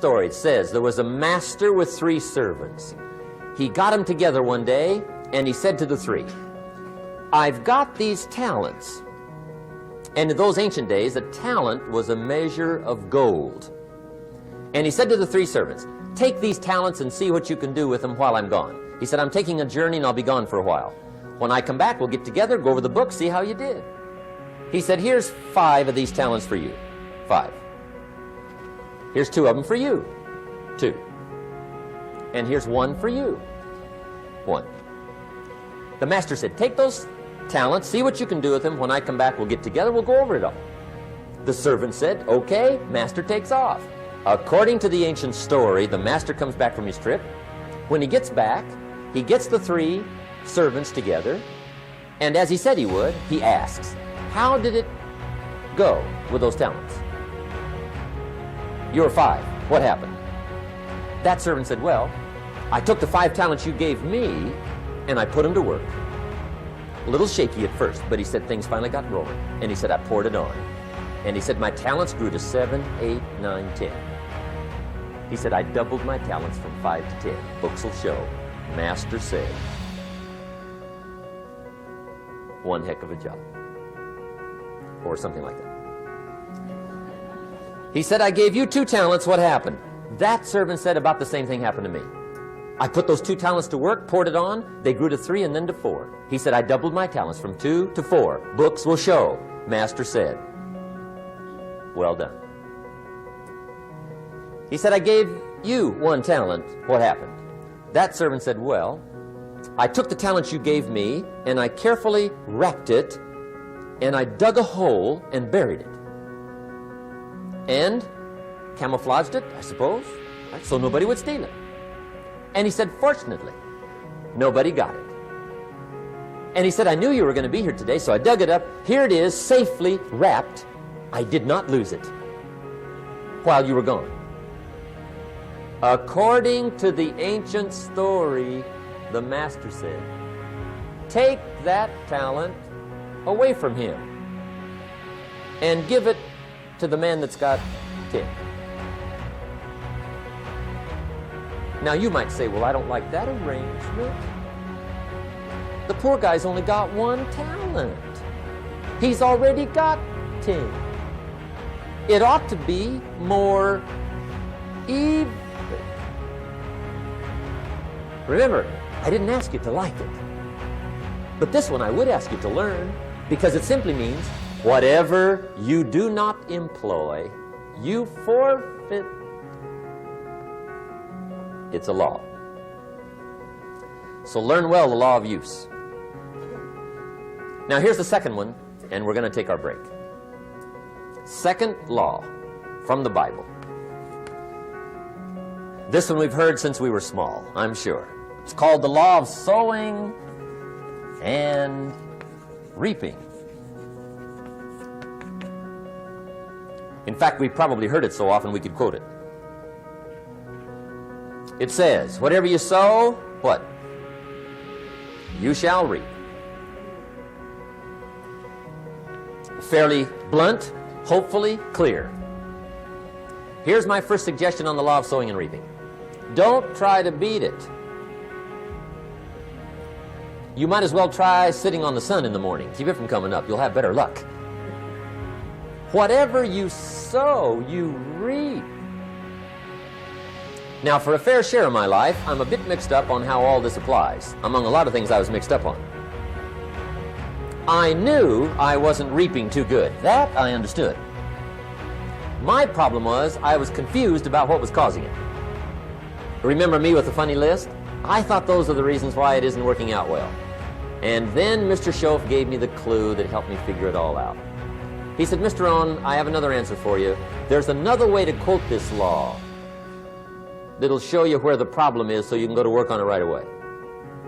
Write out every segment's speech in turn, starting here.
story. It says there was a master with 3 servants. He got them together one day, and he said to the 3, I've got these talents. And in those ancient days, a talent was a measure of gold. And he said to the 3 servants, take these talents and see what you can do with them while I'm gone. He said, I'm taking a journey and I'll be gone for a while. When I come back, we'll get together, go over the book, see how you did. He said, here's 5 of these talents for you. 5. Here's 2 of them for you. 2. And here's 1 for you. 1. The master said, take those talents, see what you can do with them. When I come back, we'll get together, we'll go over it all. The servant said, okay. Master takes off. According to the ancient story, the master comes back from his trip. When he gets back, he gets the 3 servants together, and as he said he would, he asks, how did it go with those talents? You were 5. What happened? That servant said, well, I took the 5 talents you gave me, and I put them to work. A little shaky at first, but he said things finally got rolling. And he said, I poured it on. And he said, my talents grew to 7, 8, 9, 10. He said, I doubled my talents from 5 to 10. Books will show. Master said, one heck of a job. Or something like that. He said, I gave you 2 talents. What happened? That servant said, about the same thing happened to me. I put those 2 talents to work, poured it on. They grew to 3 and then to 4. He said, I doubled my talents from 2 to 4. Books will show. Master said, well done. He said, I gave you 1 talent. What happened? That servant said, well, I took the talents you gave me and I carefully wrapped it and I dug a hole and buried it. And camouflaged it, I suppose, right, so nobody would steal it. And he said, fortunately, nobody got it. And he said, I knew you were going to be here today, so I dug it up. Here it is, safely wrapped. I did not lose it while you were gone. According to the ancient story, the master said, take that talent away from him and give it to the man that's got 10. Now you might say, well, I don't like that arrangement. The poor guy's only got 1 talent. He's already got 10. It ought to be more even. Remember, I didn't ask you to like it. But this one I would ask you to learn, because it simply means whatever you do not employ, you forfeit. It's a law. So learn well the law of use. Now here's the second one, and we're going to take our break. Second law from the Bible. This one we've heard since we were small, I'm sure. It's called the law of sowing and reaping. In fact, we've probably heard it so often we could quote it. It says, whatever you sow, what? You shall reap. Fairly blunt, hopefully clear. Here's my first suggestion on the law of sowing and reaping. Don't try to beat it. You might as well try sitting on the sun in the morning. Keep it from coming up. You'll have better luck. Whatever you sow, you reap. Now, for a fair share of my life, I'm a bit mixed up on how all this applies. Among a lot of things I was mixed up on. I knew I wasn't reaping too good. That I understood. My problem was I was confused about what was causing it. Remember me with the funny list? I thought those are the reasons why it isn't working out well. And then Mr. Schoaf gave me the clue that helped me figure it all out. He said, Mr. Rohn, I have another answer for you. There's another way to quote this law that'll show you where the problem is so you can go to work on it right away.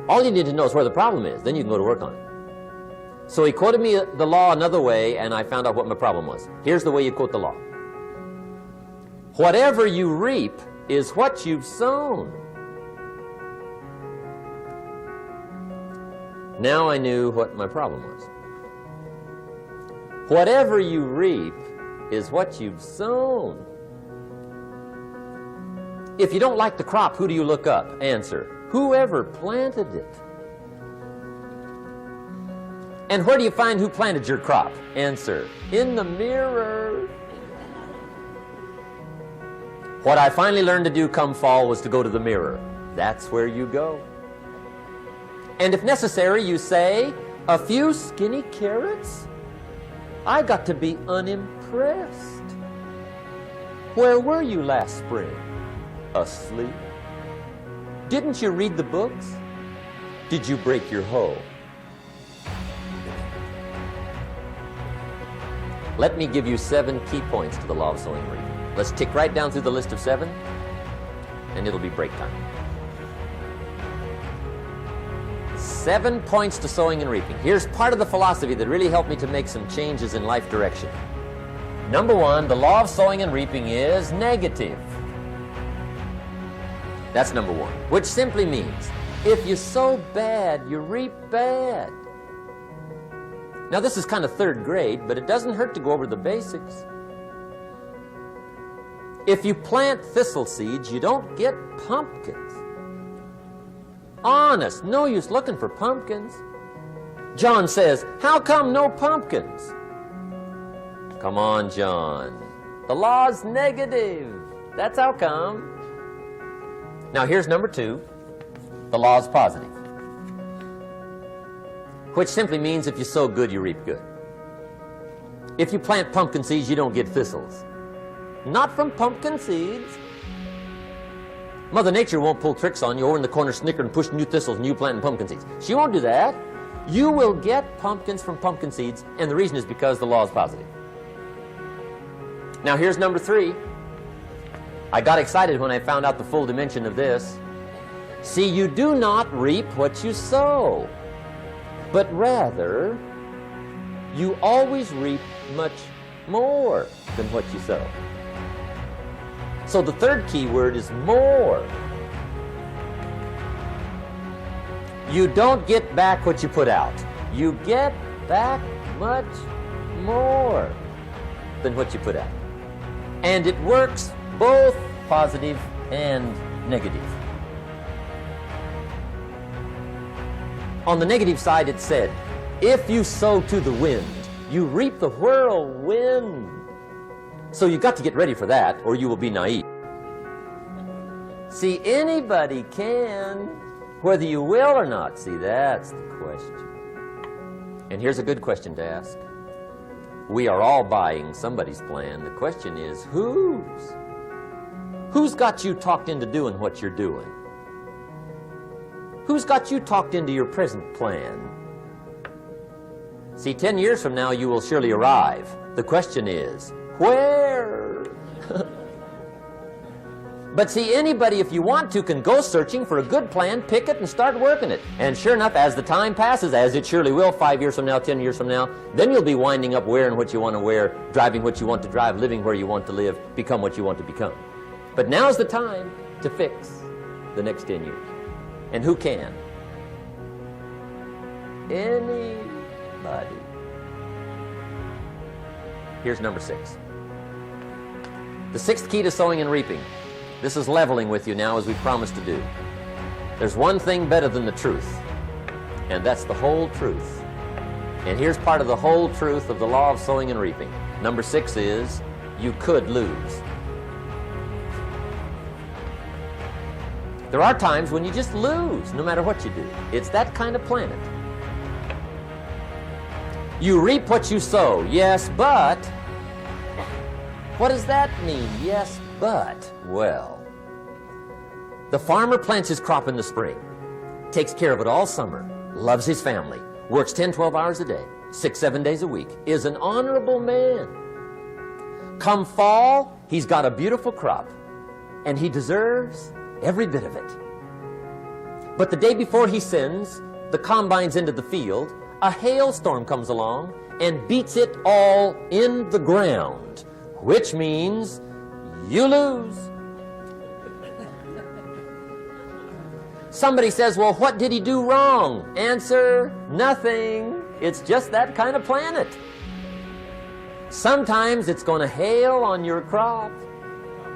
All you need to know is where the problem is, then you can go to work on it. So he quoted me the law another way, and I found out what my problem was. Here's the way you quote the law. Whatever you reap is what you've sown. Now I knew what my problem was. Whatever you reap is what you've sown. If you don't like the crop, who do you look up? Answer, whoever planted it. And where do you find who planted your crop? Answer, in the mirror. What I finally learned to do come fall was to go to the mirror. That's where you go. And if necessary, you say, a few skinny carrots? I got to be unimpressed. Where were you last spring? Asleep. Didn't you read the books? Did you break your hoe? Let me give you 7 key points to the law of sowing and reaping. Let's tick right down through the list of 7, and it'll be break time. 7 points to sowing and reaping. Here's part of the philosophy that really helped me to make some changes in life direction. Number 1, the law of sowing and reaping is negative. That's number 1, which simply means if you sow bad, you reap bad. Now this is kind of 3rd grade, but it doesn't hurt to go over the basics. If you plant thistle seeds, you don't get pumpkins. Honest, no use looking for pumpkins. John says, how come no pumpkins? Come on, John. The law's negative. That's how come. Now here's number 2. The law's positive. Which simply means if you sow good, you reap good. If you plant pumpkin seeds, you don't get thistles. Not from pumpkin seeds. Mother Nature won't pull tricks on you over in the corner snickering and pushing new thistles and you planting pumpkin seeds. She won't do that. You will get pumpkins from pumpkin seeds, and the reason is because the law is positive. Now here's number 3. I got excited when I found out the full dimension of this. See, you do not reap what you sow, but rather you always reap much more than what you sow. So the 3rd key word is more. You don't get back what you put out. You get back much more than what you put out. And it works both positive and negative. On the negative side, it said, if you sow to the wind, you reap the whirlwind. So you got to get ready for that, or you will be naive. See, anybody can, whether you will or not. See, that's the question. And here's a good question to ask. We are all buying somebody's plan. The question is, whose? Who's got you talked into doing what you're doing? Who's got you talked into your present plan? See, 10 years from now, you will surely arrive. The question is, where? But see, anybody, if you want to, can go searching for a good plan, pick it, and start working it. And sure enough, as the time passes, as it surely will 5 years from now, 10 years from now, then you'll be winding up wearing what you want to wear, driving what you want to drive, living where you want to live, become what you want to become. But now's the time to fix the next 10 years. And who can? Anybody. Here's number 6. The 6th key to sowing and reaping. This is leveling with you now, as we promised to do. There's one thing better than the truth, and that's the whole truth. And here's part of the whole truth of the law of sowing and reaping. Number 6 is, you could lose. There are times when you just lose, no matter what you do. It's that kind of planet. You reap what you sow, yes, but... What does that mean, yes, but? Well, the farmer plants his crop in the spring, takes care of it all summer, loves his family, works 10, 12 hours a day, 6, 7 days a week, is an honorable man. Come fall, he's got a beautiful crop, and he deserves every bit of it. But the day before he sends the combines into the field, a hailstorm comes along and beats it all in the ground, which means you lose. Somebody says, well, what did he do wrong? Answer, nothing. It's just that kind of planet. Sometimes it's going to hail on your crop.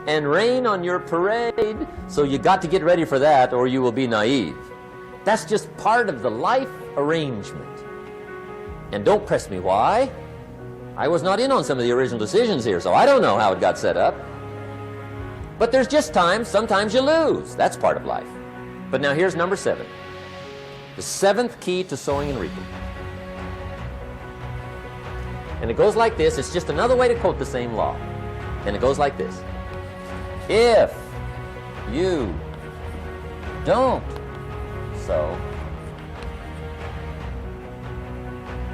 and rain on your parade, so you got to get ready for that or you will be naive. That's just part of the life arrangement. And don't press me why. I was not in on some of the original decisions here, so I don't know how it got set up. But there's just times, sometimes you lose. That's part of life. But now here's number 7. The 7th key to sowing and reaping. And it goes like this. It's just another way to quote the same law. And it goes like this. If you don't sow,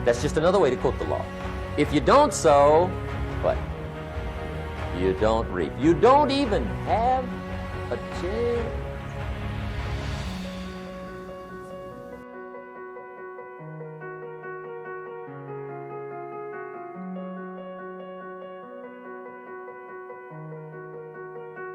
that's just another way to quote the law. If you don't sow, what? You don't reap. You don't even have a chance